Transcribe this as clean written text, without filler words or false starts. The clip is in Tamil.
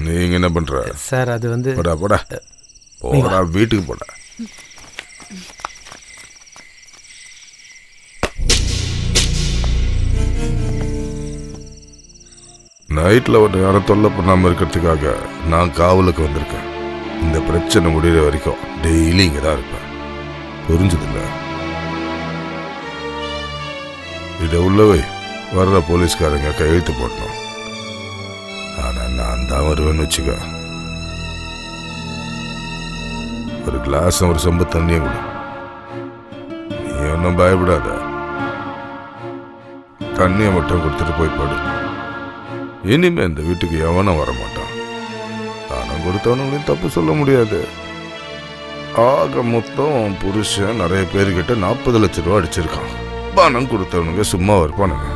நீங்க என்ன பண்ற சார்? அது வந்து போடா போடா போடா, வீட்டுக்கு போடா. நைட்ல ஒரு யாரை தொல்லை பண்ணாம இருக்கிறதுக்காக நான் காவலுக்கு வந்திருக்கேன். இந்த பிரச்சனை முடிகிற வரைக்கும் டெய்லி இங்கே தான் இருப்பேன். புரிஞ்சதில்ல? இதை உள்ளவை வர்ற போலீஸ்காரங்க கையெழுத்து போடணும். ஆனா நான் தான் வருவேன்னு வச்சுக்க. ஒரு கிளாஸ் ஒரு சொம்பு தண்ணியை கூட. நீ ஒன்றும் பயப்படாத. தண்ணியை மட்டும் கொடுத்துட்டு போய் படு. இனிமே இந்த வீட்டுக்கு எவனும் வரமாட்டான். தானம் கொடுத்தவனுங்களையும் தப்பு சொல்ல முடியாது. ஆக மொத்தம் புருஷன் நிறைய பேர்கிட்ட 40 லட்சம் ரூபா அடிச்சிருக்கான். பணம் கொடுத்தவனுங்க சும்மா இருப்பானுங்க.